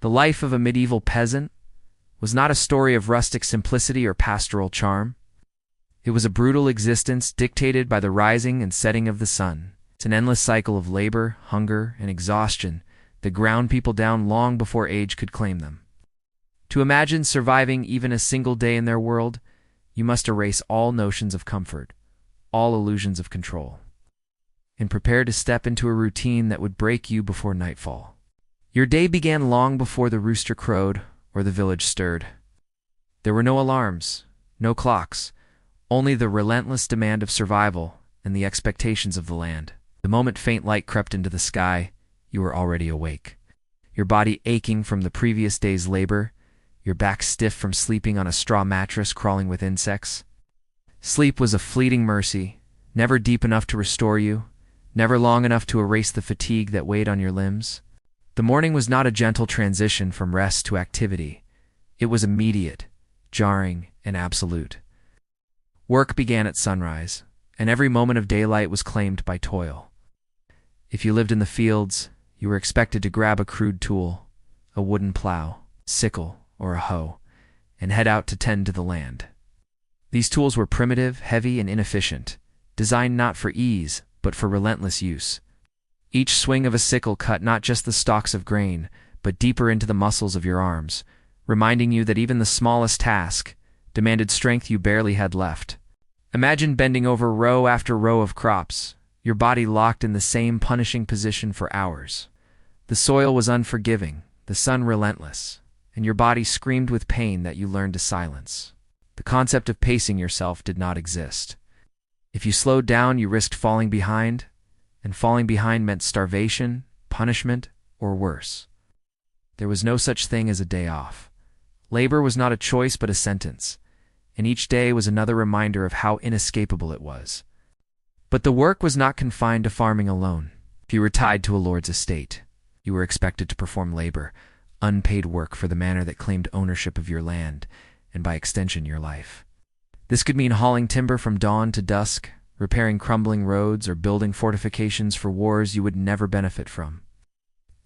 The life of a medieval peasant was not a story of rustic simplicity or pastoral charm. It was a brutal existence dictated by the rising and setting of the sun. It's an endless cycle of labor, hunger, and exhaustion that ground people down long before age could claim them. To imagine surviving even a single day in their world, you must erase all notions of comfort, all illusions of control, and prepare to step into a routine that would break you before nightfall. Your day began long before the rooster crowed or the village stirred. There were no alarms, no clocks, only the relentless demand of survival and the expectations of the land. The moment faint light crept into the sky, you were already awake, your body aching from the previous day's labor, your back stiff from sleeping on a straw mattress crawling with insects. Sleep was a fleeting mercy, never deep enough to restore you, never long enough to erase the fatigue that weighed on your limbs. The morning was not a gentle transition from rest to activity. It was immediate, jarring, and absolute. Work began at sunrise, and every moment of daylight was claimed by toil. If you lived in the fields, you were expected to grab a crude tool, a wooden plow, sickle, or a hoe, and head out to tend to the land. These tools were primitive, heavy, and inefficient, designed not for ease, but for relentless use. Each swing of a sickle cut not just the stalks of grain, but deeper into the muscles of your arms, reminding you that even the smallest task demanded strength you barely had left. Imagine bending over row after row of crops, your body locked in the same punishing position for hours. The soil was unforgiving, the sun relentless, and your body screamed with pain that you learned to silence. The concept of pacing yourself did not exist. If you slowed down, you risked falling behind, and falling behind meant starvation, punishment, or worse. There was no such thing as a day off. Labor was not a choice but a sentence, and each day was another reminder of how inescapable it was. But the work was not confined to farming alone. If you were tied to a lord's estate, you were expected to perform labor, unpaid work for the manor that claimed ownership of your land, and by extension your life. This could mean hauling timber from dawn to dusk, repairing crumbling roads, or building fortifications for wars you would never benefit from.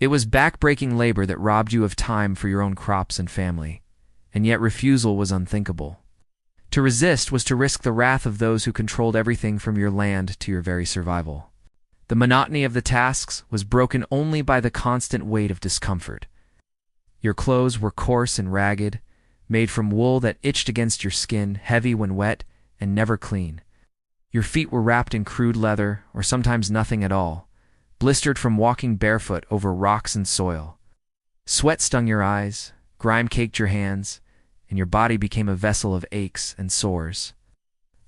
It was backbreaking labor that robbed you of time for your own crops and family, and yet refusal was unthinkable. To resist was to risk the wrath of those who controlled everything from your land to your very survival. The monotony of the tasks was broken only by the constant weight of discomfort. Your clothes were coarse and ragged, made from wool that itched against your skin, heavy when wet, and never clean. Your feet were wrapped in crude leather, or sometimes nothing at all, blistered from walking barefoot over rocks and soil. Sweat stung your eyes, grime caked your hands, and your body became a vessel of aches and sores.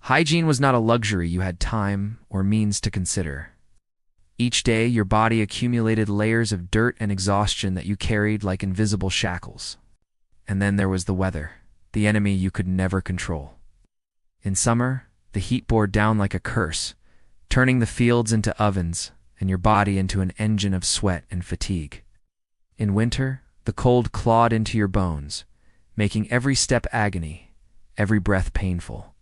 Hygiene was not a luxury you had time or means to consider. Each day, your body accumulated layers of dirt and exhaustion that you carried like invisible shackles. And then there was the weather, the enemy you could never control. In summer, the heat bore down like a curse, turning the fields into ovens and your body into an engine of sweat and fatigue. In winter, the cold clawed into your bones, making every step agony, every breath painful.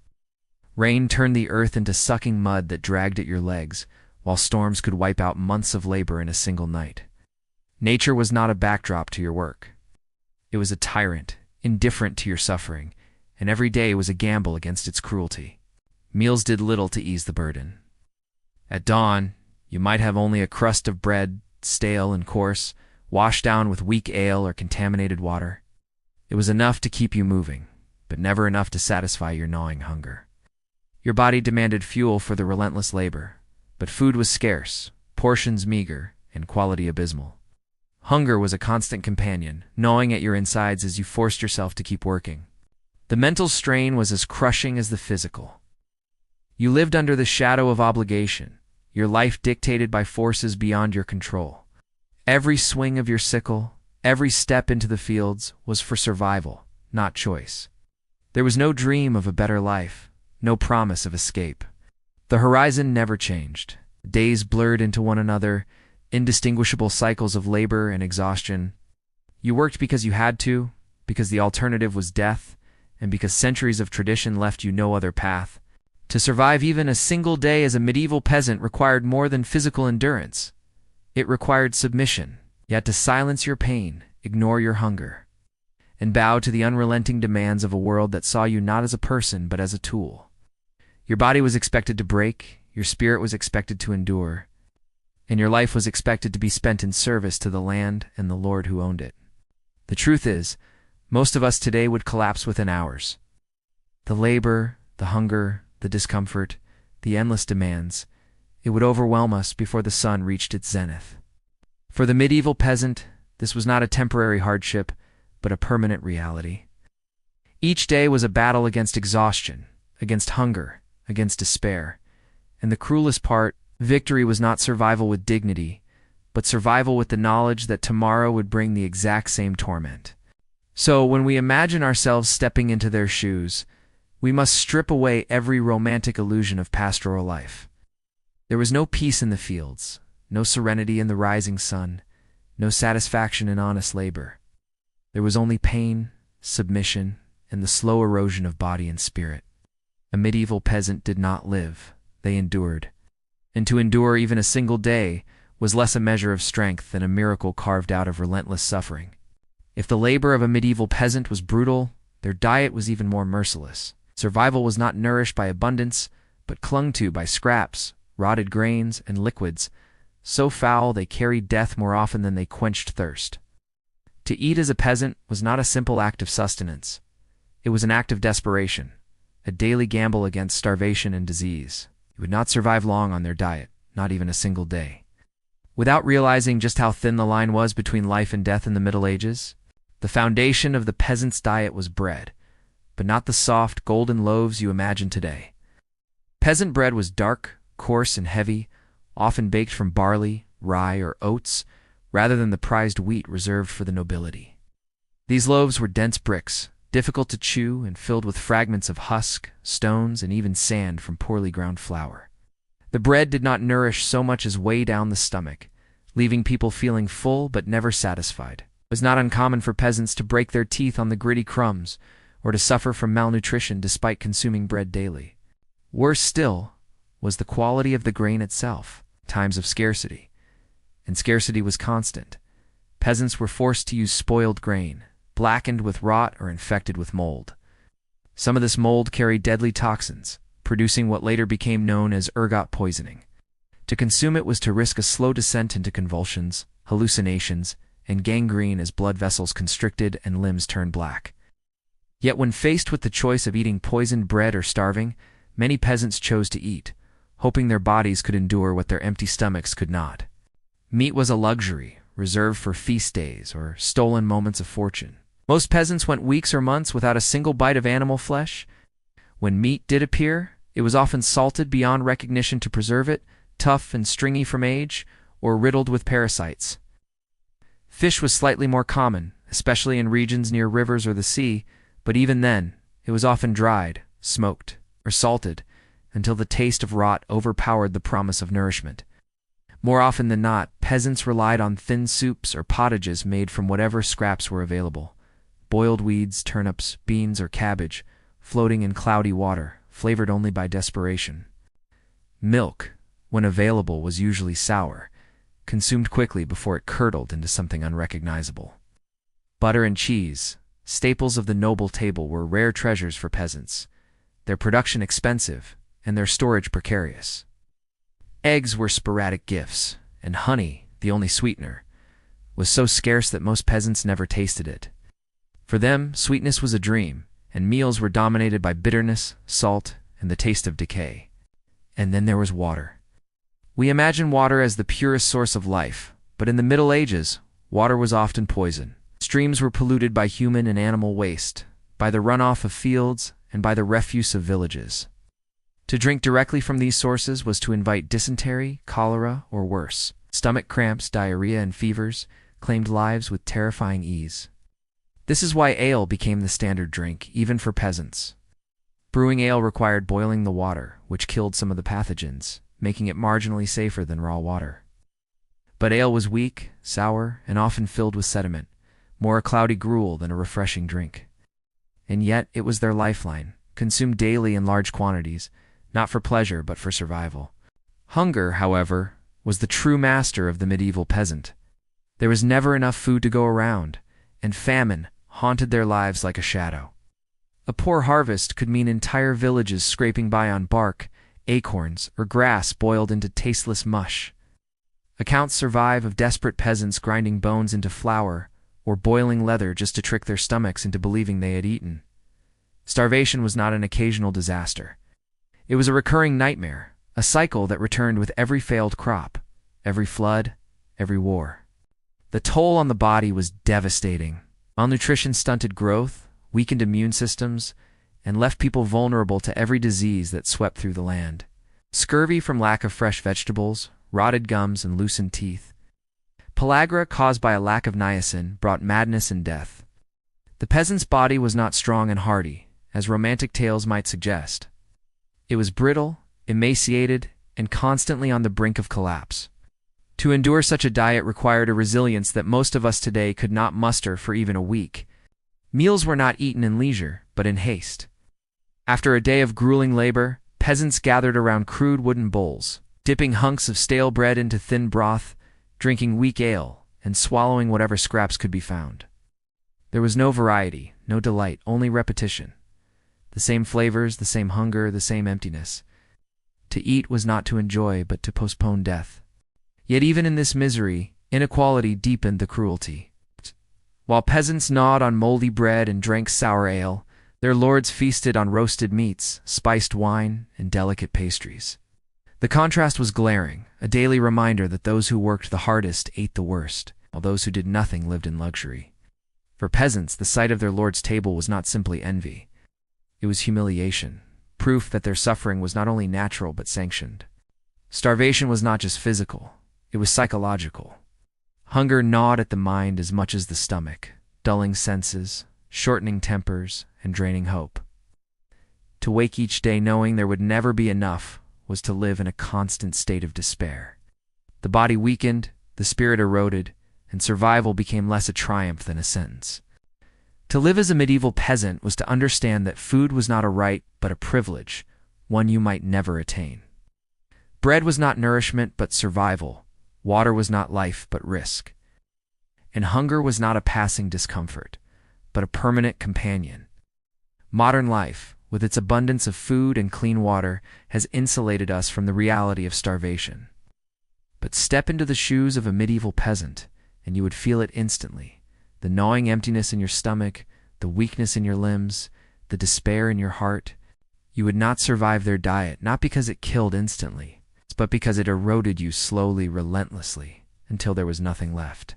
Rain turned the earth into sucking mud that dragged at your legs, while storms could wipe out months of labor in a single night. Nature was not a backdrop to your work. It was a tyrant, indifferent to your suffering, and every day was a gamble against its cruelty. Meals did little to ease the burden. At dawn, you might have only a crust of bread, stale and coarse, washed down with weak ale or contaminated water. It was enough to keep you moving, but never enough to satisfy your gnawing hunger. Your body demanded fuel for the relentless labor, but food was scarce, portions meager, and quality abysmal. Hunger was a constant companion, gnawing at your insides as you forced yourself to keep working. The mental strain was as crushing as the physical. You lived under the shadow of obligation, your life dictated by forces beyond your control. Every swing of your sickle, every step into the fields was for survival, not choice. There was no dream of a better life, no promise of escape. The horizon never changed. Days blurred into one another, indistinguishable cycles of labor and exhaustion. You worked because you had to, because the alternative was death, and because centuries of tradition left you no other path. To survive even a single day as a medieval peasant required more than physical endurance. It required submission. Yet to silence your pain, ignore your hunger, and bow to the unrelenting demands of a world that saw you not as a person but as a tool. Your body was expected to break, your spirit was expected to endure, and your life was expected to be spent in service to the land and the Lord who owned it. The truth is, most of us today would collapse within hours. The labor, the hunger, the discomfort, the endless demands, it would overwhelm us before the sun reached its zenith. For the medieval peasant, this was not a temporary hardship, but a permanent reality. Each day was a battle against exhaustion, against hunger, against despair. And the cruelest part, victory was not survival with dignity, but survival with the knowledge that tomorrow would bring the exact same torment. So when we imagine ourselves stepping into their shoes, we must strip away every romantic illusion of pastoral life. There was no peace in the fields, no serenity in the rising sun, no satisfaction in honest labor. There was only pain, submission, and the slow erosion of body and spirit. A medieval peasant did not live, they endured. And to endure even a single day was less a measure of strength than a miracle carved out of relentless suffering. If the labor of a medieval peasant was brutal, their diet was even more merciless. Survival was not nourished by abundance, but clung to by scraps, rotted grains, and liquids, so foul they carried death more often than they quenched thirst. To eat as a peasant was not a simple act of sustenance. It was an act of desperation, a daily gamble against starvation and disease. You would not survive long on their diet, not even a single day. Without realizing just how thin the line was between life and death in the Middle Ages, the foundation of the peasant's diet was bread, but not the soft, golden loaves you imagine today. Peasant bread was dark, coarse, and heavy, often baked from barley, rye, or oats, rather than the prized wheat reserved for the nobility. These loaves were dense bricks, difficult to chew and filled with fragments of husk, stones, and even sand from poorly ground flour. The bread did not nourish so much as weigh down the stomach, leaving people feeling full but never satisfied. It was not uncommon for peasants to break their teeth on the gritty crumbs, or to suffer from malnutrition despite consuming bread daily. Worse still was the quality of the grain itself, times of scarcity. And scarcity was constant. Peasants were forced to use spoiled grain, blackened with rot or infected with mold. Some of this mold carried deadly toxins, producing what later became known as ergot poisoning. To consume it was to risk a slow descent into convulsions, hallucinations, and gangrene as blood vessels constricted and limbs turned black. Yet when faced with the choice of eating poisoned bread or starving, many peasants chose to eat, hoping their bodies could endure what their empty stomachs could not. Meat was a luxury, reserved for feast days or stolen moments of fortune. Most peasants went weeks or months without a single bite of animal flesh. When meat did appear, it was often salted beyond recognition to preserve it, tough and stringy from age, or riddled with parasites. Fish was slightly more common, especially in regions near rivers or the sea, but even then, it was often dried, smoked, or salted, until the taste of rot overpowered the promise of nourishment. More often than not, peasants relied on thin soups or pottages made from whatever scraps were available. Boiled weeds, turnips, beans, or cabbage, floating in cloudy water, flavored only by desperation. Milk, when available, was usually sour, consumed quickly before it curdled into something unrecognizable. Butter and cheese, staples of the noble table, were rare treasures for peasants, their production expensive, and their storage precarious. Eggs were sporadic gifts, and honey, the only sweetener, was so scarce that most peasants never tasted it. For them, sweetness was a dream, and meals were dominated by bitterness, salt, and the taste of decay. And then there was water. We imagine water as the purest source of life, but in the Middle Ages, water was often poison. Streams were polluted by human and animal waste, by the runoff of fields, and by the refuse of villages. To drink directly from these sources was to invite dysentery, cholera, or worse. Stomach cramps, diarrhea, and fevers claimed lives with terrifying ease. This is why ale became the standard drink, even for peasants. Brewing ale required boiling the water, which killed some of the pathogens, making it marginally safer than raw water. But ale was weak, sour, and often filled with sediment, more a cloudy gruel than a refreshing drink. And yet it was their lifeline, consumed daily in large quantities, not for pleasure but for survival. Hunger, however, was the true master of the medieval peasant. There was never enough food to go around, and famine haunted their lives like a shadow. A poor harvest could mean entire villages scraping by on bark, acorns, or grass boiled into tasteless mush. Accounts survive of desperate peasants grinding bones into flour or boiling leather just to trick their stomachs into believing they had eaten. Starvation was not an occasional disaster. It was a recurring nightmare, a cycle that returned with every failed crop, every flood, every war. The toll on the body was devastating. Malnutrition stunted growth, weakened immune systems, and left people vulnerable to every disease that swept through the land. Scurvy from lack of fresh vegetables, rotted gums, and loosened teeth. Pellagra caused by a lack of niacin brought madness and death. The peasant's body was not strong and hardy, as romantic tales might suggest. It was brittle, emaciated, and constantly on the brink of collapse. To endure such a diet required a resilience that most of us today could not muster for even a week. Meals were not eaten in leisure, but in haste. After a day of grueling labor, peasants gathered around crude wooden bowls, dipping hunks of stale bread into thin broth, drinking weak ale, and swallowing whatever scraps could be found. There was no variety, no delight, only repetition. The same flavors, the same hunger, the same emptiness. To eat was not to enjoy, but to postpone death. Yet even in this misery, inequality deepened the cruelty. While peasants gnawed on moldy bread and drank sour ale, their lords feasted on roasted meats, spiced wine, and delicate pastries. The contrast was glaring, a daily reminder that those who worked the hardest ate the worst, while those who did nothing lived in luxury. For peasants, the sight of their lord's table was not simply envy. It was humiliation, proof that their suffering was not only natural but sanctioned. Starvation was not just physical, it was psychological. Hunger gnawed at the mind as much as the stomach, dulling senses, shortening tempers, and draining hope. To wake each day knowing there would never be enough was to live in a constant state of despair. The body weakened, the spirit eroded, and survival became less a triumph than a sentence. To live as a medieval peasant was to understand that food was not a right but a privilege, one you might never attain. Bread was not nourishment but survival, water was not life but risk. And hunger was not a passing discomfort, but a permanent companion. Modern life, with its abundance of food and clean water, has insulated us from the reality of starvation. But step into the shoes of a medieval peasant, and you would feel it instantly. The gnawing emptiness in your stomach, the weakness in your limbs, the despair in your heart. You would not survive their diet, not because it killed instantly, but because it eroded you slowly, relentlessly, until there was nothing left.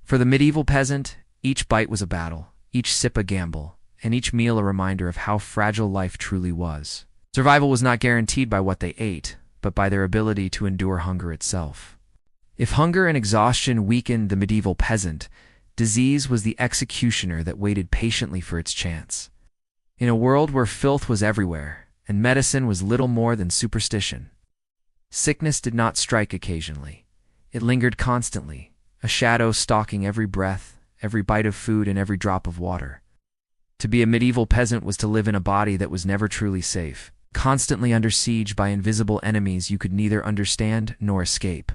For the medieval peasant, each bite was a battle, each sip a gamble, and each meal a reminder of how fragile life truly was. Survival was not guaranteed by what they ate, but by their ability to endure hunger itself. If hunger and exhaustion weakened the medieval peasant, disease was the executioner that waited patiently for its chance. In a world where filth was everywhere, and medicine was little more than superstition, sickness did not strike occasionally. It lingered constantly, a shadow stalking every breath, every bite of food, and every drop of water. To be a medieval peasant was to live in a body that was never truly safe, constantly under siege by invisible enemies you could neither understand nor escape.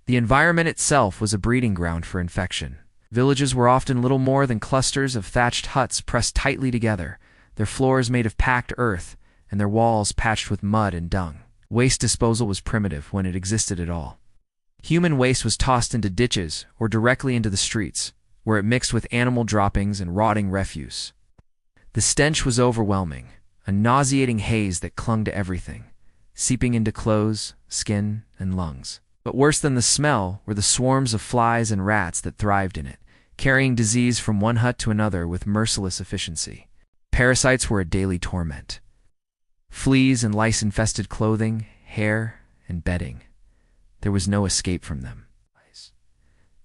The environment itself was a breeding ground for infection. Villages were often little more than clusters of thatched huts pressed tightly together, their floors made of packed earth, and their walls patched with mud and dung. Waste disposal was primitive when it existed at all. Human waste was tossed into ditches or directly into the streets, where it mixed with animal droppings and rotting refuse. The stench was overwhelming, a nauseating haze that clung to everything, seeping into clothes, skin, and lungs. But worse than the smell were the swarms of flies and rats that thrived in it, carrying disease from one hut to another with merciless efficiency. Parasites were a daily torment. Fleas and lice-infested clothing, hair, and bedding. There was no escape from them.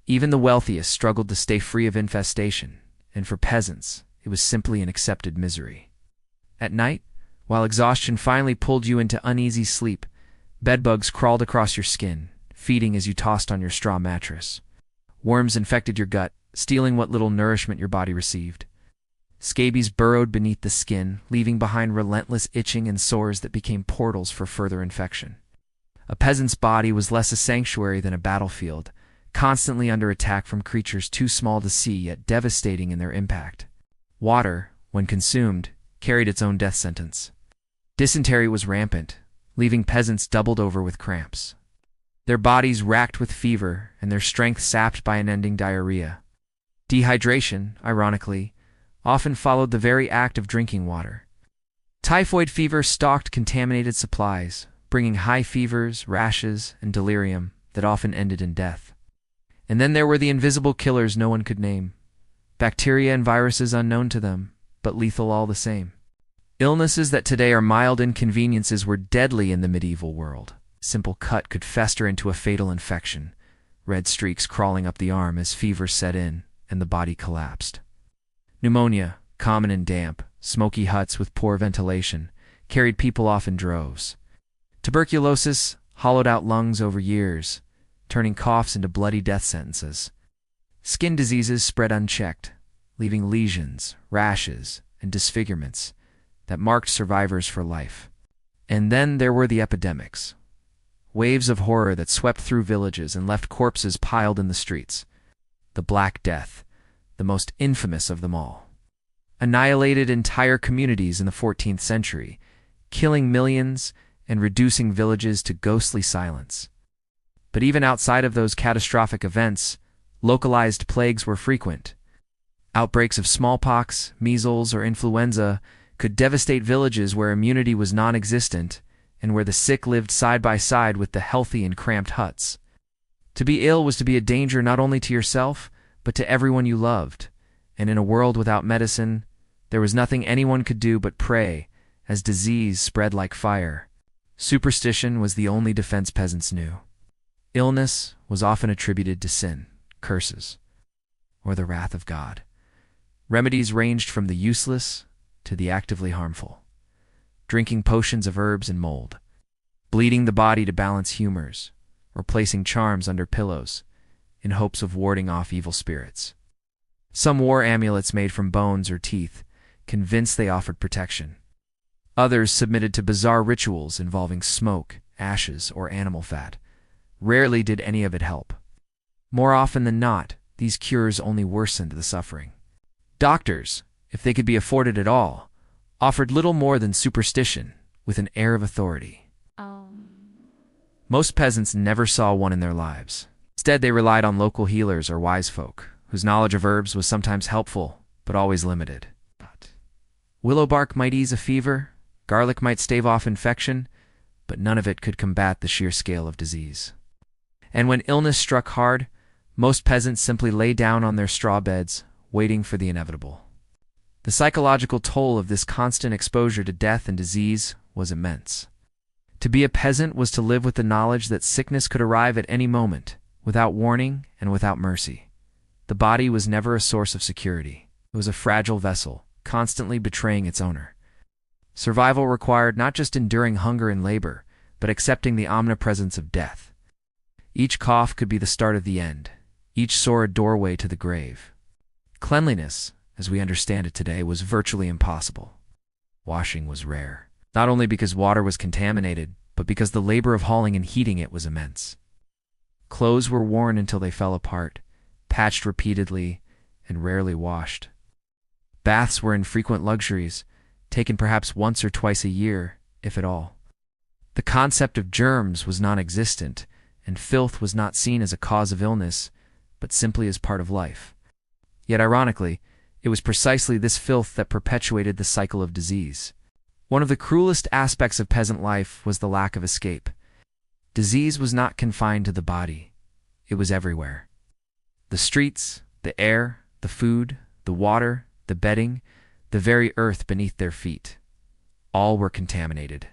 Even the wealthiest struggled to stay free of infestation, and for peasants, it was simply an accepted misery. At night, while exhaustion finally pulled you into uneasy sleep, bedbugs crawled across your skin, feeding as you tossed on your straw mattress. Worms infected your gut, stealing what little nourishment your body received. Scabies burrowed beneath the skin, leaving behind relentless itching and sores that became portals for further infection. A peasant's body was less a sanctuary than a battlefield, constantly under attack from creatures too small to see yet devastating in their impact. Water, when consumed, carried its own death sentence. Dysentery was rampant, leaving peasants doubled over with cramps. Their bodies racked with fever and their strength sapped by unending diarrhea. Dehydration, ironically, often followed the very act of drinking water. Typhoid fever stalked contaminated supplies, bringing high fevers, rashes, and delirium that often ended in death. And then there were the invisible killers no one could name. Bacteria and viruses unknown to them, but lethal all the same. Illnesses that today are mild inconveniences were deadly in the medieval world. A simple cut could fester into a fatal infection, red streaks crawling up the arm as fever set in and the body collapsed. Pneumonia, common in damp, smoky huts with poor ventilation, carried people off in droves. Tuberculosis hollowed out lungs over years, turning coughs into bloody death sentences. Skin diseases spread unchecked, leaving lesions, rashes, and disfigurements that marked survivors for life. And then there were the epidemics. Waves of horror that swept through villages and left corpses piled in the streets. The Black Death, the most infamous of them all, annihilated entire communities in the 14th century, killing millions and reducing villages to ghostly silence. But even outside of those catastrophic events, localized plagues were frequent. Outbreaks of smallpox, measles, or influenza could devastate villages where immunity was non-existent and where the sick lived side by side with the healthy in cramped huts. To be ill was to be a danger not only to yourself, but to everyone you loved, and in a world without medicine, there was nothing anyone could do but pray as disease spread like fire. Superstition was the only defense peasants knew. Illness was often attributed to sin, curses, or the wrath of God. Remedies ranged from the useless to the actively harmful. Drinking potions of herbs and mold, bleeding the body to balance humors, or placing charms under pillows in hopes of warding off evil spirits. Some wore amulets made from bones or teeth, convinced they offered protection. Others submitted to bizarre rituals involving smoke, ashes, or animal fat. Rarely did any of it help. More often than not, these cures only worsened the suffering. Doctors, if they could be afforded at all, offered little more than superstition with an air of authority. Most peasants never saw one in their lives. Instead, they relied on local healers or wise folk, whose knowledge of herbs was sometimes helpful, but always limited. Willow bark might ease a fever, garlic might stave off infection, but none of it could combat the sheer scale of disease. And when illness struck hard, most peasants simply lay down on their straw beds, waiting for the inevitable. The psychological toll of this constant exposure to death and disease was immense. To be a peasant was to live with the knowledge that sickness could arrive at any moment, without warning and without mercy. The body was never a source of security. It was a fragile vessel, constantly betraying its owner. Survival required not just enduring hunger and labor, but accepting the omnipresence of death. Each cough could be the start of the end, each sore a doorway to the grave. Cleanliness, as we understand it today, was virtually impossible. Washing was rare, not only because water was contaminated, but because the labor of hauling and heating it was immense. Clothes were worn until they fell apart, patched repeatedly, and rarely washed. Baths were infrequent luxuries, taken perhaps once or twice a year, if at all. The concept of germs was non-existent, and filth was not seen as a cause of illness, but simply as part of life. Yet ironically, it was precisely this filth that perpetuated the cycle of disease. One of the cruelest aspects of peasant life was the lack of escape. Disease was not confined to the body. It was everywhere. The streets, the air, the food, the water, the bedding, the very earth beneath their feet. All were contaminated.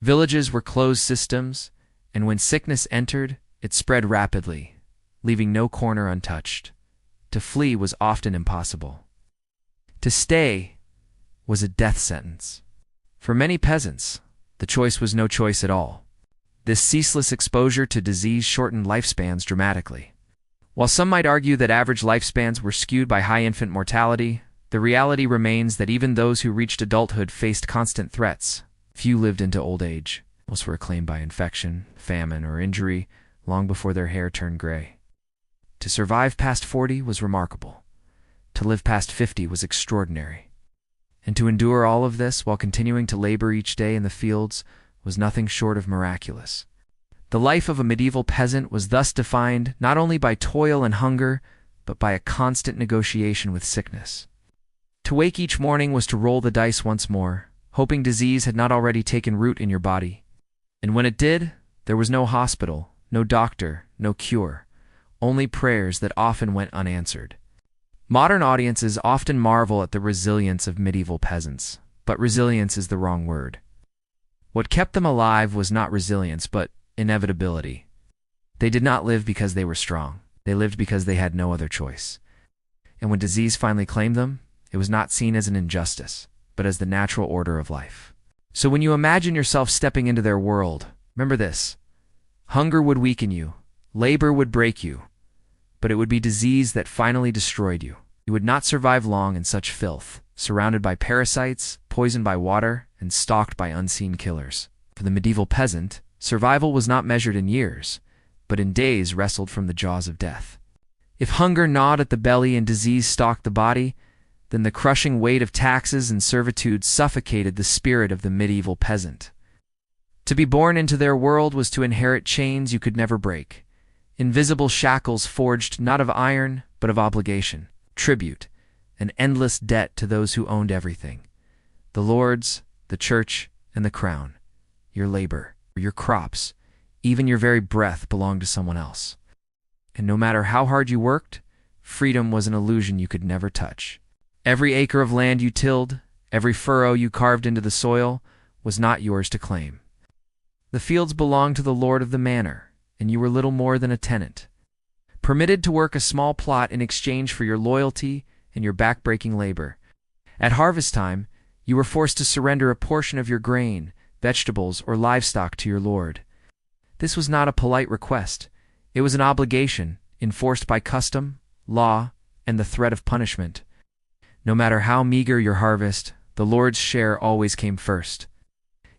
Villages were closed systems, and when sickness entered, it spread rapidly, leaving no corner untouched. To flee was often impossible. To stay was a death sentence. For many peasants, the choice was no choice at all. This ceaseless exposure to disease shortened lifespans dramatically. While some might argue that average lifespans were skewed by high infant mortality, the reality remains that even those who reached adulthood faced constant threats. Few lived into old age. Most were claimed by infection, famine, or injury long before their hair turned gray. To survive past 40 was remarkable. To live past 50 was extraordinary. And to endure all of this while continuing to labor each day in the fields was nothing short of miraculous. The life of a medieval peasant was thus defined not only by toil and hunger, but by a constant negotiation with sickness. To wake each morning was to roll the dice once more, hoping disease had not already taken root in your body. And when it did, there was no hospital, no doctor, no cure, only prayers that often went unanswered. Modern audiences often marvel at the resilience of medieval peasants, but resilience is the wrong word. What kept them alive was not resilience, but inevitability. They did not live because they were strong. They lived because they had no other choice. And when disease finally claimed them, it was not seen as an injustice, but as the natural order of life. So when you imagine yourself stepping into their world, remember this: hunger would weaken you, labor would break you, but it would be disease that finally destroyed you. You would not survive long in such filth, surrounded by parasites, poisoned by water, and stalked by unseen killers. For the medieval peasant, survival was not measured in years, but in days wrestled from the jaws of death. If hunger gnawed at the belly and disease stalked the body, then the crushing weight of taxes and servitude suffocated the spirit of the medieval peasant. To be born into their world was to inherit chains you could never break, invisible shackles forged not of iron, but of obligation, tribute, an endless debt to those who owned everything: the lords, the church, and the crown. Your labor, your crops, even your very breath belonged to someone else. And no matter how hard you worked, freedom was an illusion you could never touch. Every acre of land you tilled, every furrow you carved into the soil, was not yours to claim. The fields belonged to the lord of the manor, and you were little more than a tenant, permitted to work a small plot in exchange for your loyalty and your backbreaking labor. At harvest time, you were forced to surrender a portion of your grain, vegetables, or livestock to your lord. This was not a polite request. It was an obligation, enforced by custom, law, and the threat of punishment. No matter how meager your harvest, the Lord's share always came first.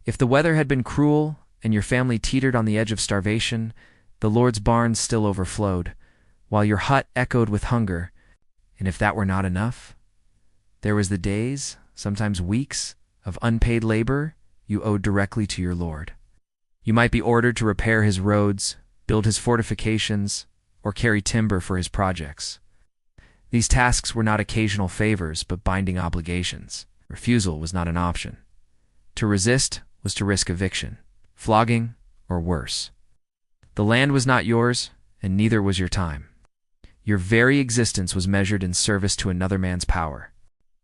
If the weather had been cruel and your family teetered on the edge of starvation, the Lord's barns still overflowed, while your hut echoed with hunger. And if that were not enough, there was the days, sometimes weeks, of unpaid labor you owed directly to your Lord. You might be ordered to repair his roads, build his fortifications, or carry timber for his projects. These tasks were not occasional favors, but binding obligations. Refusal was not an option. To resist was to risk eviction, flogging, or worse. The land was not yours, and neither was your time. Your very existence was measured in service to another man's power.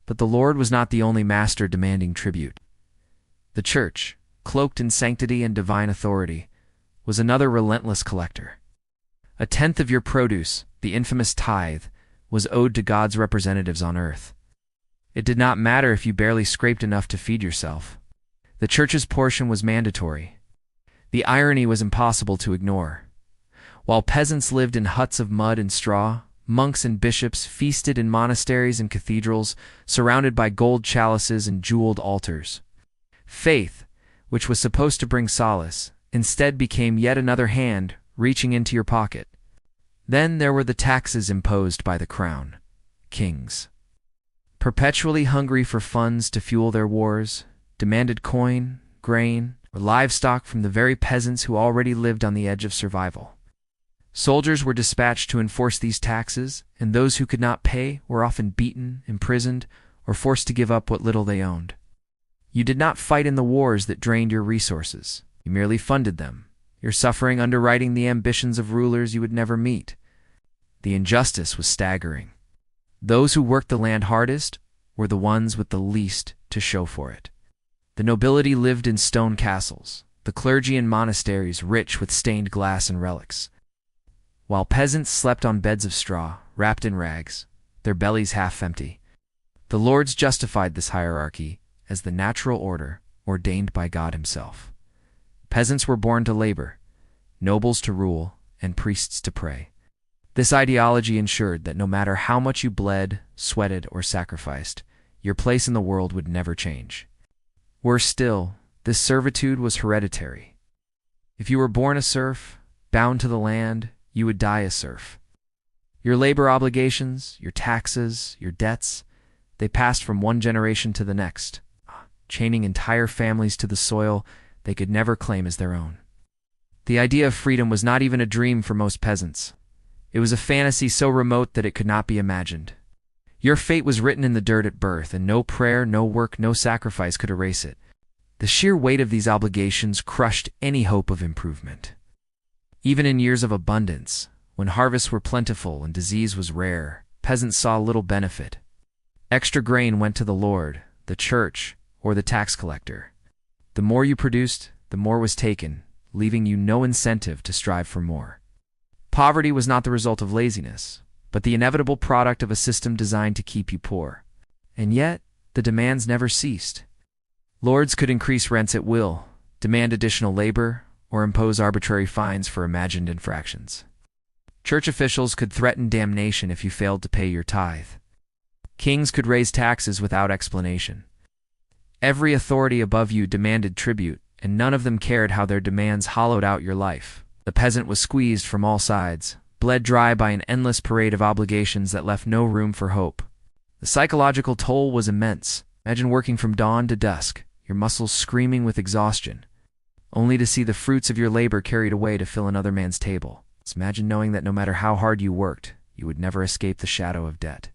But the Lord was not the only master demanding tribute. The church, cloaked in sanctity and divine authority, was another relentless collector. A tenth of your produce, the infamous tithe, was owed to God's representatives on earth. It did not matter if you barely scraped enough to feed yourself. The church's portion was mandatory. The irony was impossible to ignore. While peasants lived in huts of mud and straw, monks and bishops feasted in monasteries and cathedrals, surrounded by gold chalices and jeweled altars. Faith, which was supposed to bring solace, instead became yet another hand reaching into your pocket. Then there were the taxes imposed by the crown. Kings, perpetually hungry for funds to fuel their wars, demanded coin, grain, or livestock from the very peasants who already lived on the edge of survival. Soldiers were dispatched to enforce these taxes, and those who could not pay were often beaten, imprisoned, or forced to give up what little they owned. You did not fight in the wars that drained your resources. You merely funded them, your suffering underwriting the ambitions of rulers you would never meet. The injustice was staggering. Those who worked the land hardest were the ones with the least to show for it. The nobility lived in stone castles, the clergy in monasteries rich with stained glass and relics, while peasants slept on beds of straw, wrapped in rags, their bellies half empty. The lords justified this hierarchy as the natural order ordained by God himself. Peasants were born to labor, nobles to rule, and priests to pray. This ideology ensured that no matter how much you bled, sweated, or sacrificed, your place in the world would never change. Worse still, this servitude was hereditary. If you were born a serf, bound to the land, you would die a serf. Your labor obligations, your taxes, your debts, they passed from one generation to the next, chaining entire families to the soil they could never claim as their own. The idea of freedom was not even a dream for most peasants. It was a fantasy so remote that it could not be imagined. Your fate was written in the dirt at birth, and no prayer, no work, no sacrifice could erase it. The sheer weight of these obligations crushed any hope of improvement. Even in years of abundance, when harvests were plentiful and disease was rare, peasants saw little benefit. Extra grain went to the Lord, the church, or the tax collector. The more you produced, the more was taken, leaving you no incentive to strive for more. Poverty was not the result of laziness, but the inevitable product of a system designed to keep you poor. And yet, the demands never ceased. Lords could increase rents at will, demand additional labor, or impose arbitrary fines for imagined infractions. Church officials could threaten damnation if you failed to pay your tithe. Kings could raise taxes without explanation. Every authority above you demanded tribute, and none of them cared how their demands hollowed out your life. The peasant was squeezed from all sides, bled dry by an endless parade of obligations that left no room for hope. The psychological toll was immense. Imagine working from dawn to dusk, your muscles screaming with exhaustion, only to see the fruits of your labor carried away to fill another man's table. Imagine knowing that no matter how hard you worked, you would never escape the shadow of debt.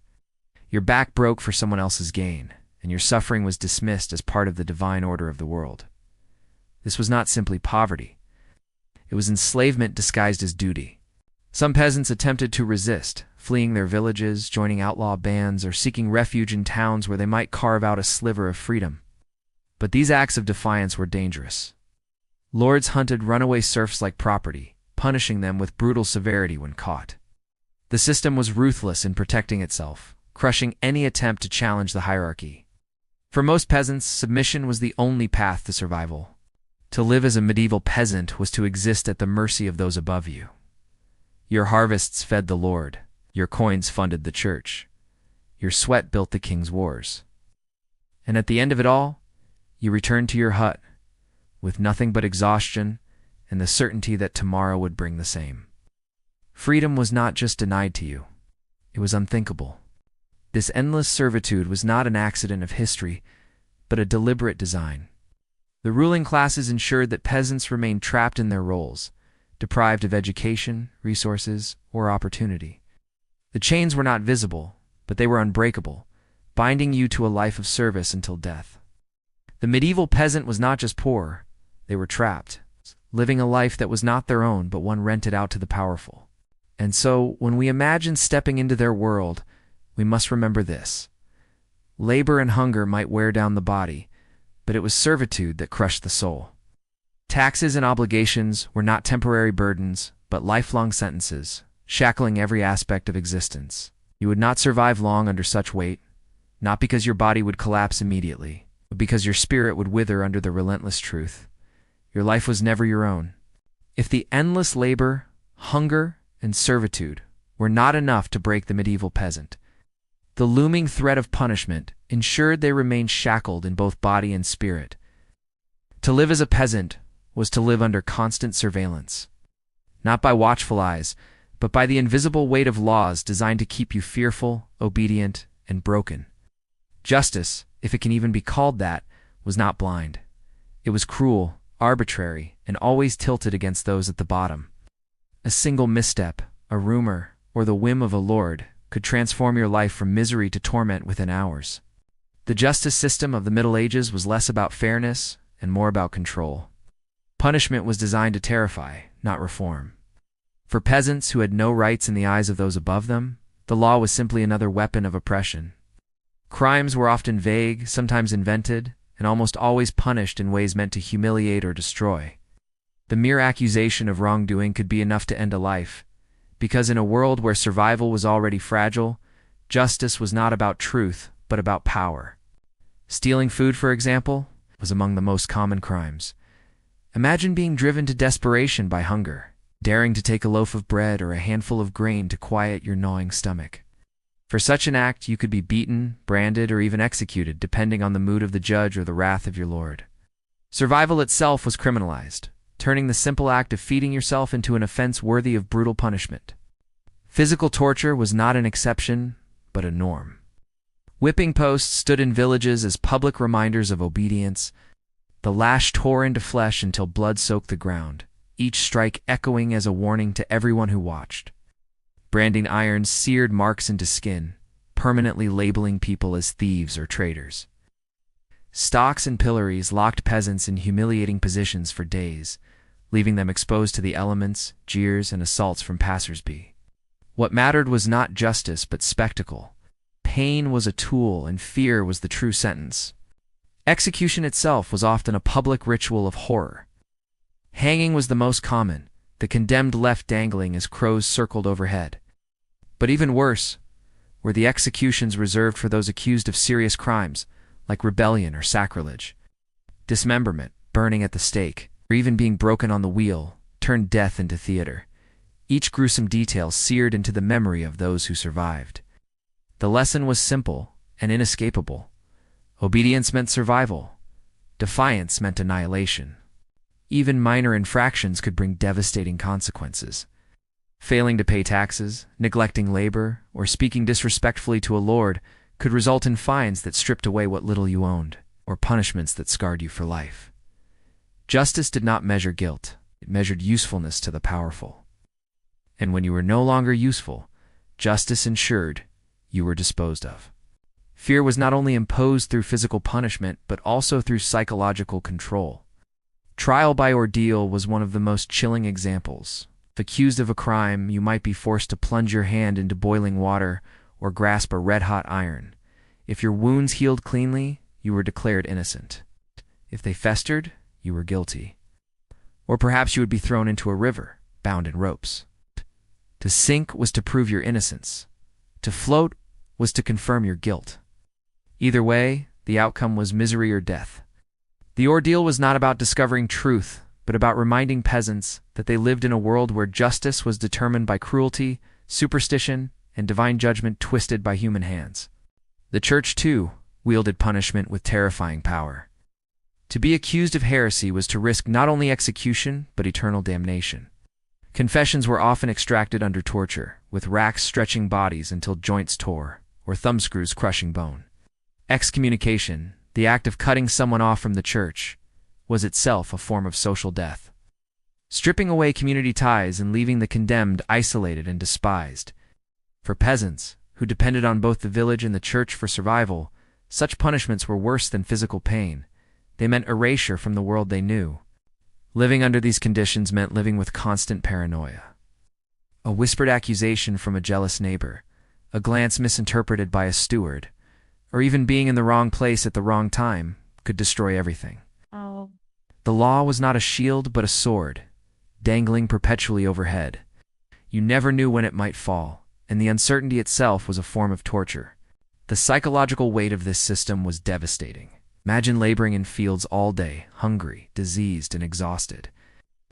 Your back broke for someone else's gain, and your suffering was dismissed as part of the divine order of the world. This was not simply poverty. It was enslavement disguised as duty. Some peasants attempted to resist, fleeing their villages, joining outlaw bands, or seeking refuge in towns where they might carve out a sliver of freedom. But these acts of defiance were dangerous. Lords hunted runaway serfs like property, punishing them with brutal severity when caught. The system was ruthless in protecting itself, crushing any attempt to challenge the hierarchy. For most peasants, submission was the only path to survival. To live as a medieval peasant was to exist at the mercy of those above you. Your harvests fed the Lord, your coins funded the church, your sweat built the king's wars. And at the end of it all, you returned to your hut, with nothing but exhaustion and the certainty that tomorrow would bring the same. Freedom was not just denied to you, it was unthinkable. This endless servitude was not an accident of history, but a deliberate design. The ruling classes ensured that peasants remained trapped in their roles, deprived of education, resources, or opportunity. The chains were not visible, but they were unbreakable, binding you to a life of service until death. The medieval peasant was not just poor, they were trapped, living a life that was not their own but one rented out to the powerful. And so, when we imagine stepping into their world, we must remember this. Labor and hunger might wear down the body, but it was servitude that crushed the soul. Taxes and obligations were not temporary burdens, but lifelong sentences, shackling every aspect of existence. You would not survive long under such weight, not because your body would collapse immediately, but because your spirit would wither under the relentless truth. Your life was never your own. If the endless labor, hunger, and servitude were not enough to break the medieval peasant, the looming threat of punishment ensured they remained shackled in both body and spirit. To live as a peasant was to live under constant surveillance, not by watchful eyes, but by the invisible weight of laws designed to keep you fearful, obedient, and broken. Justice, if it can even be called that, was not blind. It was cruel, arbitrary, and always tilted against those at the bottom. A single misstep, a rumor, or the whim of a lord could transform your life from misery to torment within hours. The justice system of the Middle Ages was less about fairness and more about control. Punishment was designed to terrify, not reform. For peasants who had no rights in the eyes of those above them, the law was simply another weapon of oppression. Crimes were often vague, sometimes invented, and almost always punished in ways meant to humiliate or destroy. The mere accusation of wrongdoing could be enough to end a life, because in a world where survival was already fragile, justice was not about truth, but about power. Stealing food, for example, was among the most common crimes. Imagine being driven to desperation by hunger, daring to take a loaf of bread or a handful of grain to quiet your gnawing stomach. For such an act, you could be beaten, branded, or even executed, depending on the mood of the judge or the wrath of your lord. Survival itself was criminalized, turning the simple act of feeding yourself into an offense worthy of brutal punishment. Physical torture was not an exception, but a norm. Whipping posts stood in villages as public reminders of obedience. The lash tore into flesh until blood soaked the ground, each strike echoing as a warning to everyone who watched. Branding irons seared marks into skin, permanently labeling people as thieves or traitors. Stocks and pillories locked peasants in humiliating positions for days, leaving them exposed to the elements, jeers, and assaults from passers-by. What mattered was not justice but spectacle. Pain was a tool and fear was the true sentence. Execution itself was often a public ritual of horror. Hanging was the most common, the condemned left dangling as crows circled overhead. But even worse were the executions reserved for those accused of serious crimes, like rebellion or sacrilege. Dismemberment, burning at the stake, or even being broken on the wheel, turned death into theater. Each gruesome detail seared into the memory of those who survived. The lesson was simple and inescapable. Obedience meant survival. Defiance meant annihilation. Even minor infractions could bring devastating consequences. Failing to pay taxes, neglecting labor, or speaking disrespectfully to a lord could result in fines that stripped away what little you owned, or punishments that scarred you for life. Justice did not measure guilt, it measured usefulness to the powerful. And when you were no longer useful, justice ensured you were disposed of. Fear was not only imposed through physical punishment, but also through psychological control. Trial by ordeal was one of the most chilling examples. If accused of a crime, you might be forced to plunge your hand into boiling water or grasp a red-hot iron. If your wounds healed cleanly, you were declared innocent. If they festered, you were guilty. Or perhaps you would be thrown into a river, bound in ropes. To sink was to prove your innocence. To float was to confirm your guilt. Either way, the outcome was misery or death. The ordeal was not about discovering truth, but about reminding peasants that they lived in a world where justice was determined by cruelty, superstition, and divine judgment twisted by human hands. The church, too, wielded punishment with terrifying power. To be accused of heresy was to risk not only execution, but eternal damnation. Confessions were often extracted under torture, with racks stretching bodies until joints tore, or thumbscrews crushing bone. Excommunication, the act of cutting someone off from the church, was itself a form of social death. Stripping away community ties and leaving the condemned isolated and despised. For peasants, who depended on both the village and the church for survival, such punishments were worse than physical pain. They meant erasure from the world they knew. Living under these conditions meant living with constant paranoia. A whispered accusation from a jealous neighbor, a glance misinterpreted by a steward, or even being in the wrong place at the wrong time could destroy everything. The law was not a shield but a sword, dangling perpetually overhead. You never knew when it might fall, and the uncertainty itself was a form of torture. The psychological weight of this system was devastating. Imagine laboring in fields all day, hungry, diseased, and exhausted,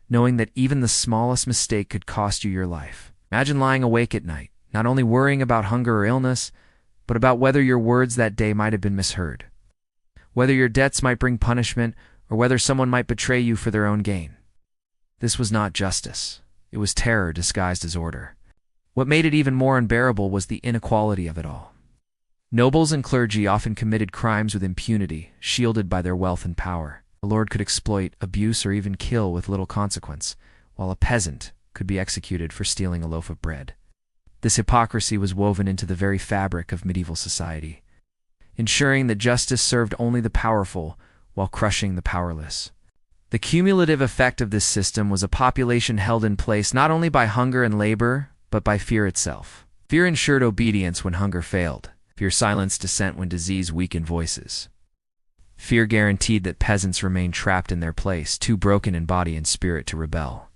knowing that even the smallest mistake could cost you your life. Imagine lying awake at night, not only worrying about hunger or illness, but about whether your words that day might have been misheard, whether your debts might bring punishment, or whether someone might betray you for their own gain. This was not justice. It was terror disguised as order. What made it even more unbearable was the inequality of it all. Nobles and clergy often committed crimes with impunity, shielded by their wealth and power. A lord could exploit, abuse, or even kill with little consequence, while a peasant could be executed for stealing a loaf of bread. This hypocrisy was woven into the very fabric of medieval society, ensuring that justice served only the powerful while crushing the powerless. The cumulative effect of this system was a population held in place not only by hunger and labor, but by fear itself. Fear ensured obedience when hunger failed. Fear silenced dissent when disease weakened voices. Fear guaranteed that peasants remained trapped in their place, too broken in body and spirit to rebel.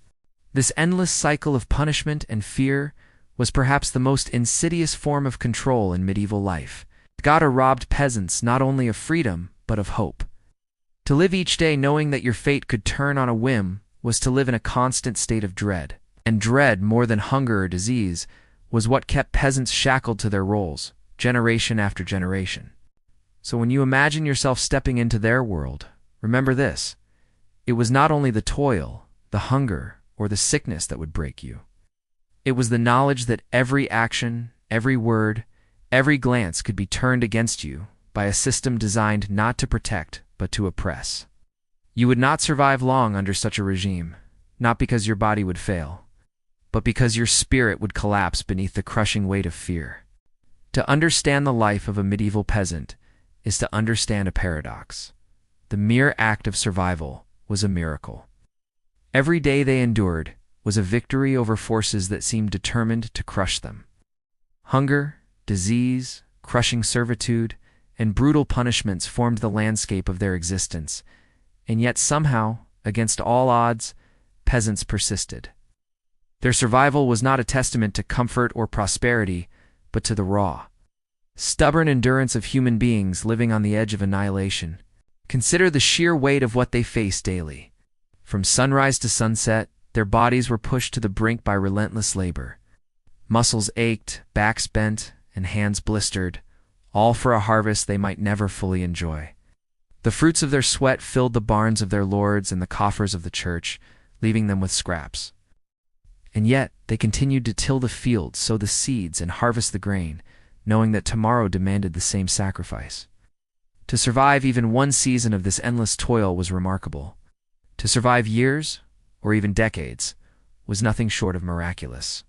This endless cycle of punishment and fear was perhaps the most insidious form of control in medieval life. God robbed peasants not only of freedom, but of hope. To live each day knowing that your fate could turn on a whim was to live in a constant state of dread. And dread, more than hunger or disease, was what kept peasants shackled to their roles, generation after generation. So when you imagine yourself stepping into their world, remember this: it was not only the toil, the hunger, or the sickness that would break you. It was the knowledge that every action, every word, every glance could be turned against you by a system designed not to protect, but to oppress. You would not survive long under such a regime, not because your body would fail, but because your spirit would collapse beneath the crushing weight of fear. To understand the life of a medieval peasant is to understand a paradox. The mere act of survival was a miracle. Every day they endured was a victory over forces that seemed determined to crush them. Hunger, disease, crushing servitude, and brutal punishments formed the landscape of their existence, and yet somehow, against all odds, peasants persisted. Their survival was not a testament to comfort or prosperity, but to the raw, stubborn endurance of human beings living on the edge of annihilation. Consider the sheer weight of what they faced daily. From sunrise to sunset, their bodies were pushed to the brink by relentless labor. Muscles ached, backs bent, and hands blistered, all for a harvest they might never fully enjoy. The fruits of their sweat filled the barns of their lords and the coffers of the church, leaving them with scraps. And yet they continued to till the fields, sow the seeds, and harvest the grain, knowing that tomorrow demanded the same sacrifice. To survive even one season of this endless toil was remarkable. To survive years, or even decades, was nothing short of miraculous.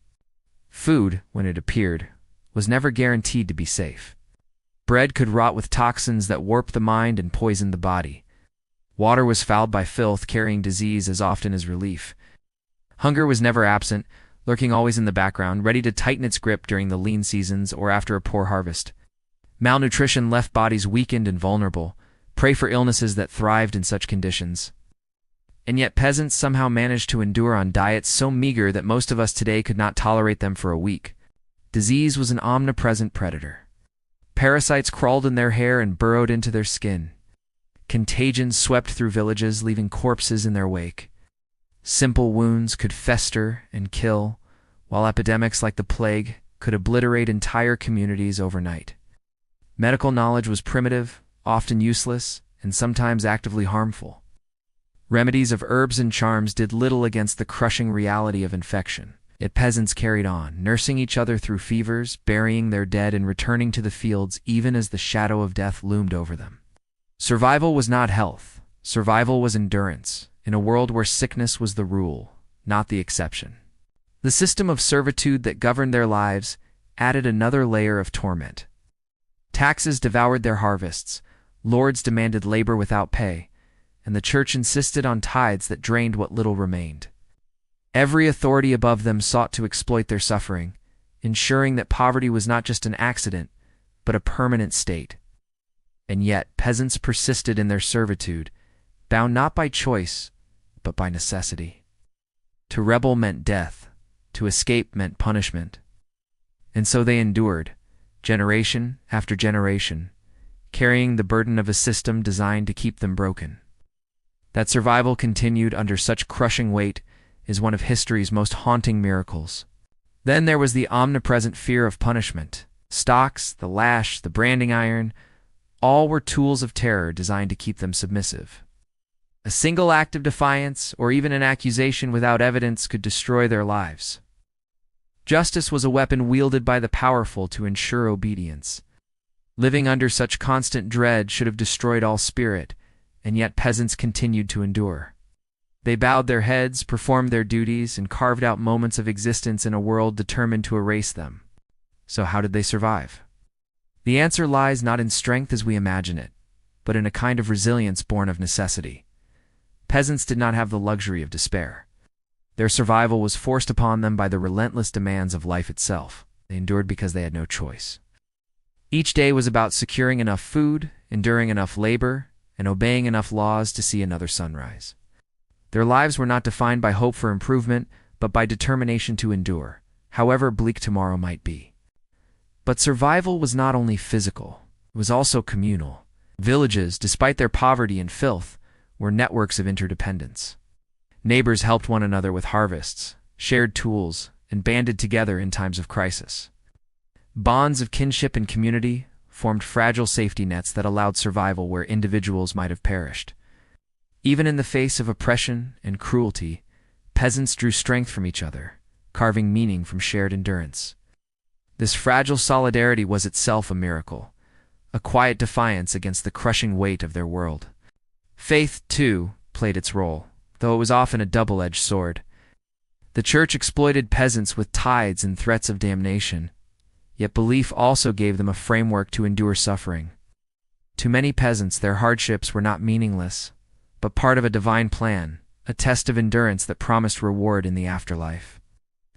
Food, when it appeared, was never guaranteed to be safe. Bread could rot with toxins that warped the mind and poisoned the body. Water was fouled by filth, carrying disease as often as relief. Hunger was never absent, lurking always in the background, ready to tighten its grip during the lean seasons or after a poor harvest. Malnutrition left bodies weakened and vulnerable, prey for illnesses that thrived in such conditions. And yet peasants somehow managed to endure on diets so meager that most of us today could not tolerate them for a week. Disease was an omnipresent predator. Parasites crawled in their hair and burrowed into their skin. Contagion swept through villages, leaving corpses in their wake. Simple wounds could fester and kill, while epidemics like the plague could obliterate entire communities overnight. Medical knowledge was primitive, often useless, and sometimes actively harmful. Remedies of herbs and charms did little against the crushing reality of infection. Yet peasants carried on, nursing each other through fevers, burying their dead, and returning to the fields even as the shadow of death loomed over them. Survival was not health. Survival was endurance, in a world where sickness was the rule, not the exception. The system of servitude that governed their lives added another layer of torment. Taxes devoured their harvests, lords demanded labor without pay, and the church insisted on tithes that drained what little remained. Every authority above them sought to exploit their suffering, ensuring that poverty was not just an accident, but a permanent state. And yet peasants persisted in their servitude, bound not by choice, but by necessity. To rebel meant death, to escape meant punishment. And so they endured, generation after generation, carrying the burden of a system designed to keep them broken. That survival continued under such crushing weight is one of history's most haunting miracles. Then there was the omnipresent fear of punishment. Stocks, the lash, the branding iron, all were tools of terror designed to keep them submissive. A single act of defiance, or even an accusation without evidence, could destroy their lives. Justice was a weapon wielded by the powerful to ensure obedience. Living under such constant dread should have destroyed all spirit, and yet peasants continued to endure. They bowed their heads, performed their duties, and carved out moments of existence in a world determined to erase them. So how did they survive? The answer lies not in strength as we imagine it, but in a kind of resilience born of necessity. Peasants did not have the luxury of despair. Their survival was forced upon them by the relentless demands of life itself. They endured because they had no choice. Each day was about securing enough food, enduring enough labor, and obeying enough laws to see another sunrise. Their lives were not defined by hope for improvement, but by determination to endure, however bleak tomorrow might be. But survival was not only physical, it was also communal. Villages, despite their poverty and filth, were networks of interdependence. Neighbors helped one another with harvests, shared tools, and banded together in times of crisis. Bonds of kinship and community formed fragile safety nets that allowed survival where individuals might have perished. Even in the face of oppression and cruelty, peasants drew strength from each other, carving meaning from shared endurance. This fragile solidarity was itself a miracle, a quiet defiance against the crushing weight of their world. Faith, too, played its role, though it was often a double-edged sword. The church exploited peasants with tithes and threats of damnation, yet belief also gave them a framework to endure suffering. To many peasants, their hardships were not meaningless, but part of a divine plan, a test of endurance that promised reward in the afterlife.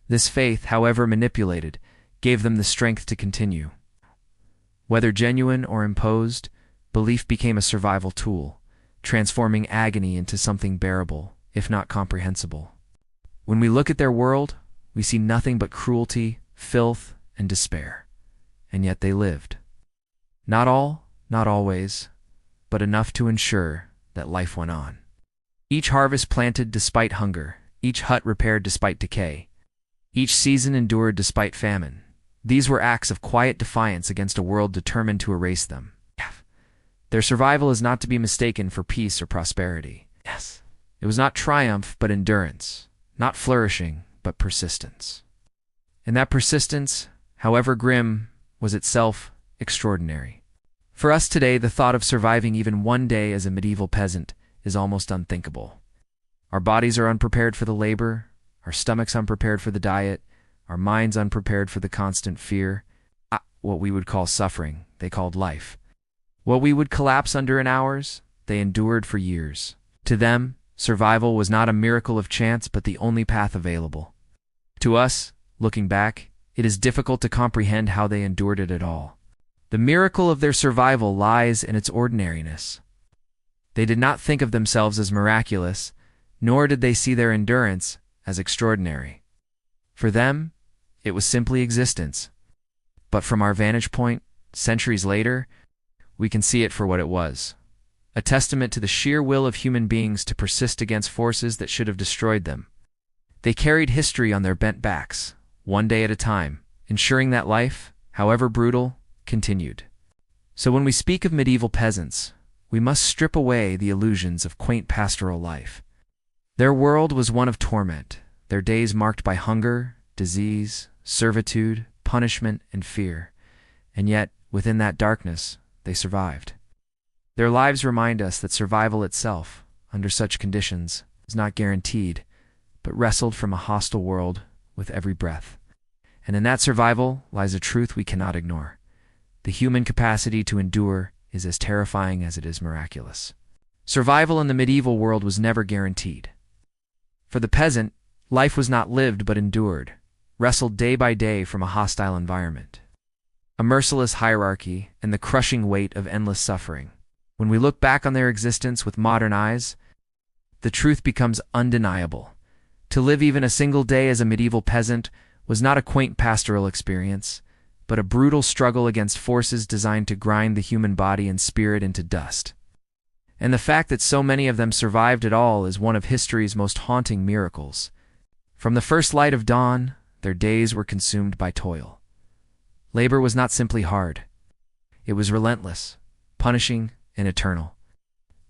This faith, however manipulated, gave them the strength to continue. Whether genuine or imposed, belief became a survival tool, transforming agony into something bearable, if not comprehensible. When we look at their world, we see nothing but cruelty, filth, and despair. And yet they lived. Not all, not always, but enough to ensure that life went on. Each harvest planted despite hunger, each hut repaired despite decay, each season endured despite famine. These were acts of quiet defiance against a world determined to erase them. Their survival is not to be mistaken for peace or prosperity. It was not triumph but endurance, not flourishing but persistence. And that persistence, however grim, was itself extraordinary. For us today, the thought of surviving even one day as a medieval peasant is almost unthinkable. Our bodies are unprepared for the labor, our stomachs unprepared for the diet, our minds unprepared for the constant fear. What we would call suffering, they called life. What we would collapse under in hours, they endured for years. To them, survival was not a miracle of chance but the only path available. To us, looking back, it is difficult to comprehend how they endured it at all. The miracle of their survival lies in its ordinariness. They did not think of themselves as miraculous, nor did they see their endurance as extraordinary. For them, it was simply existence. But from our vantage point, centuries later, we can see it for what it was. A testament to the sheer will of human beings to persist against forces that should have destroyed them. They carried history on their bent backs, one day at a time, ensuring that life, however brutal, continued. So when we speak of medieval peasants, we must strip away the illusions of quaint pastoral life. Their world was one of torment, their days marked by hunger, disease, servitude, punishment, and fear. And yet, within that darkness, they survived. Their lives remind us that survival itself, under such conditions, is not guaranteed, but wrestled from a hostile world with every breath. And in that survival lies a truth we cannot ignore. The human capacity to endure is as terrifying as it is miraculous. Survival in the medieval world was never guaranteed. For the peasant, life was not lived but endured, wrestled day by day from a hostile environment. A merciless hierarchy and the crushing weight of endless suffering. When we look back on their existence with modern eyes, the truth becomes undeniable. To live even a single day as a medieval peasant was not a quaint pastoral experience, but a brutal struggle against forces designed to grind the human body and spirit into dust. And the fact that so many of them survived at all is one of history's most haunting miracles. From the first light of dawn, their days were consumed by toil. Labor was not simply hard. It was relentless, punishing, and eternal.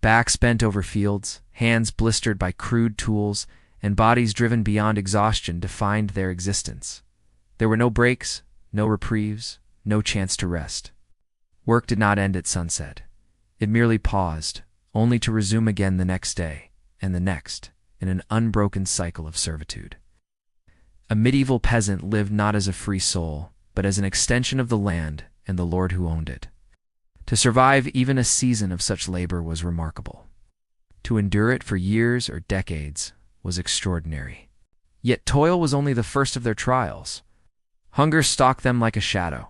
Backs bent over fields, hands blistered by crude tools, and bodies driven beyond exhaustion defined their existence. There were no breaks, no reprieves, no chance to rest. Work did not end at sunset. It merely paused, only to resume again the next day, and the next, in an unbroken cycle of servitude. A medieval peasant lived not as a free soul, but as an extension of the land and the lord who owned it. To survive even a season of such labor was remarkable. To endure it for years or decades was extraordinary. Yet toil was only the first of their trials. Hunger stalked them like a shadow.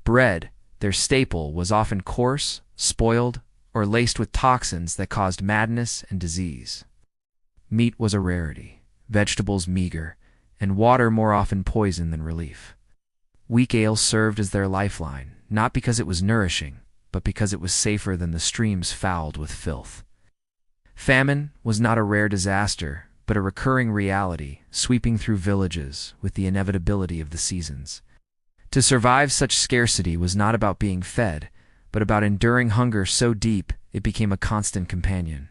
Bread, their staple, was often coarse, spoiled, or laced with toxins that caused madness and disease. Meat was a rarity, vegetables meager, and water more often poison than relief. Weak ale served as their lifeline, not because it was nourishing, but because it was safer than the streams fouled with filth. Famine was not a rare disaster, but a recurring reality, sweeping through villages with the inevitability of the seasons. To survive such scarcity was not about being fed, but about enduring hunger so deep it became a constant companion.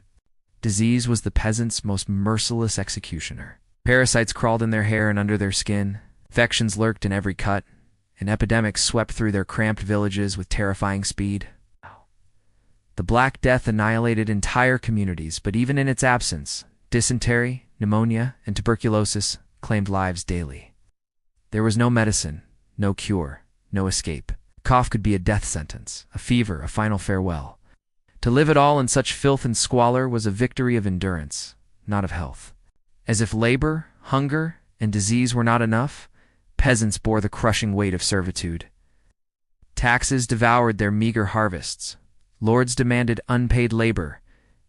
Disease was the peasant's most merciless executioner. Parasites crawled in their hair and under their skin, infections lurked in every cut, and epidemics swept through their cramped villages with terrifying speed. The Black Death annihilated entire communities, but even in its absence, dysentery, pneumonia, and tuberculosis claimed lives daily. There was no medicine, no cure, no escape. A cough could be a death sentence, a fever, a final farewell. To live at all in such filth and squalor was a victory of endurance, not of health. As if labor, hunger, and disease were not enough, peasants bore the crushing weight of servitude. Taxes devoured their meager harvests. Lords demanded unpaid labor,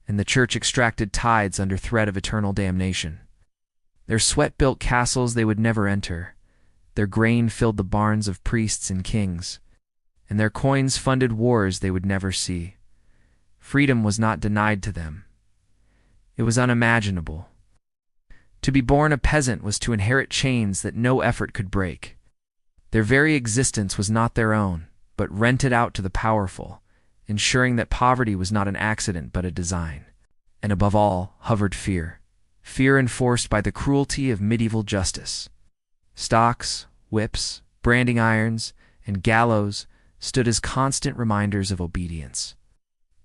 and the church extracted tithes under threat of eternal damnation. Their sweat built castles they would never enter. Their grain filled the barns of priests and kings, and their coins funded wars they would never see. Freedom was not denied to them. It was unimaginable. To be born a peasant was to inherit chains that no effort could break. Their very existence was not their own, but rented out to the powerful, ensuring that poverty was not an accident but a design. And above all, hovered fear. Fear enforced by the cruelty of medieval justice. Stocks, whips, branding irons, and gallows stood as constant reminders of obedience.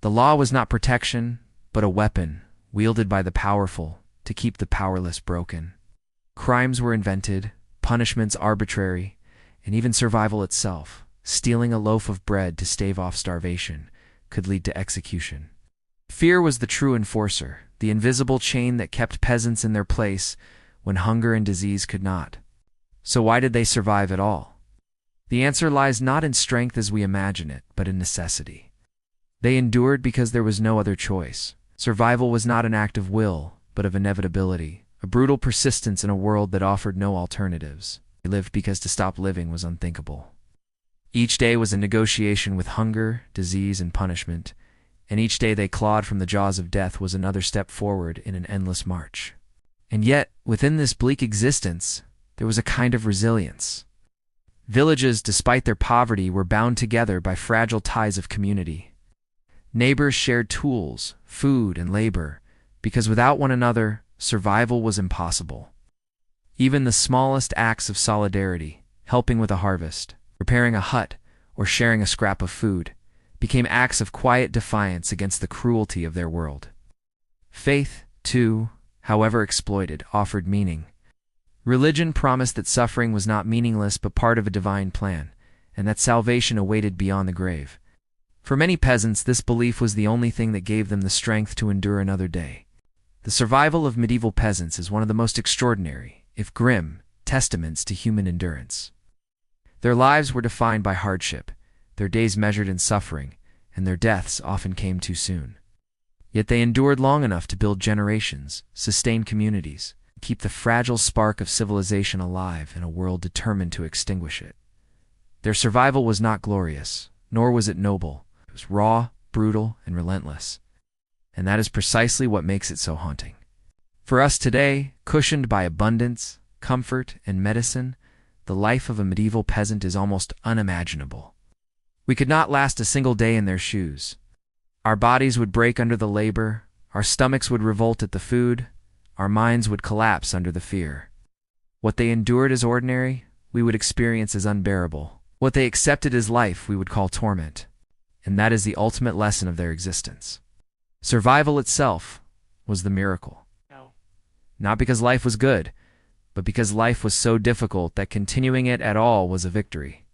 The law was not protection, but a weapon, wielded by the powerful to keep the powerless broken. Crimes were invented, punishments arbitrary, and even survival itself, stealing a loaf of bread to stave off starvation, could lead to execution. Fear was the true enforcer, the invisible chain that kept peasants in their place when hunger and disease could not. So why did they survive at all? The answer lies not in strength as we imagine it, but in necessity. They endured because there was no other choice. Survival was not an act of will, but of inevitability, a brutal persistence in a world that offered no alternatives. They lived because to stop living was unthinkable. Each day was a negotiation with hunger, disease, and punishment, and each day they clawed from the jaws of death was another step forward in an endless march. And yet, within this bleak existence, there was a kind of resilience. Villages, despite their poverty, were bound together by fragile ties of community. Neighbors shared tools, food, and labor, because without one another, survival was impossible. Even the smallest acts of solidarity, helping with a harvest, repairing a hut, or sharing a scrap of food, became acts of quiet defiance against the cruelty of their world. Faith, too, however exploited, offered meaning. Religion promised that suffering was not meaningless but part of a divine plan, and that salvation awaited beyond the grave. For many peasants, this belief was the only thing that gave them the strength to endure another day. The survival of medieval peasants is one of the most extraordinary, if grim, testaments to human endurance. Their lives were defined by hardship, their days measured in suffering, and their deaths often came too soon. Yet they endured long enough to build generations, sustain communities, and keep the fragile spark of civilization alive in a world determined to extinguish it. Their survival was not glorious, nor was it noble. It was raw, brutal, and relentless. And that is precisely what makes it so haunting. For us today, cushioned by abundance, comfort, and medicine, the life of a medieval peasant is almost unimaginable. We could not last a single day in their shoes. Our bodies would break under the labor, our stomachs would revolt at the food, our minds would collapse under the fear. What they endured as ordinary, we would experience as unbearable. What they accepted as life, we would call torment. And that is the ultimate lesson of their existence. Survival itself was the miracle. Not because life was good, but because life was so difficult that continuing it at all was a victory.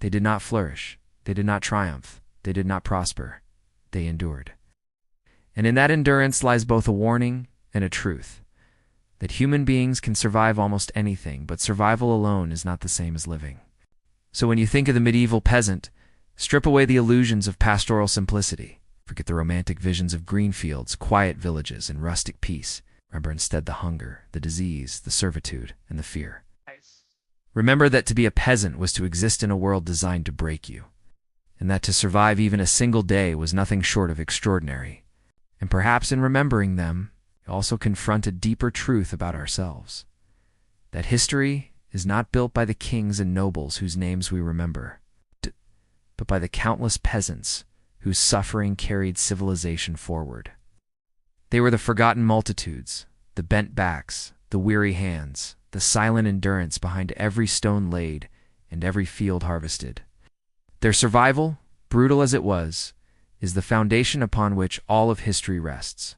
They did not flourish. They did not triumph. They did not prosper. They endured. And in that endurance lies both a warning and a truth, that human beings can survive almost anything, but survival alone is not the same as living. So when you think of the medieval peasant, strip away the illusions of pastoral simplicity. Forget the romantic visions of green fields, quiet villages, and rustic peace. Remember instead the hunger, the disease, the servitude, and the fear. Remember that to be a peasant was to exist in a world designed to break you, and that to survive even a single day was nothing short of extraordinary. And perhaps in remembering them, we also confront a deeper truth about ourselves, that history is not built by the kings and nobles whose names we remember, but by the countless peasants whose suffering carried civilization forward. They were the forgotten multitudes, the bent backs, the weary hands, the silent endurance behind every stone laid and every field harvested. Their survival, brutal as it was, is the foundation upon which all of history rests.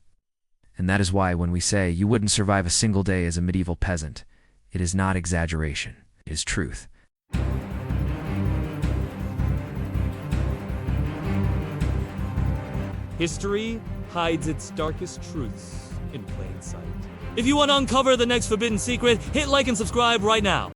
And that is why when we say you wouldn't survive a single day as a medieval peasant, it is not exaggeration, it is truth. History hides its darkest truths in plain sight. If you want to uncover the next forbidden secret, hit like and subscribe right now.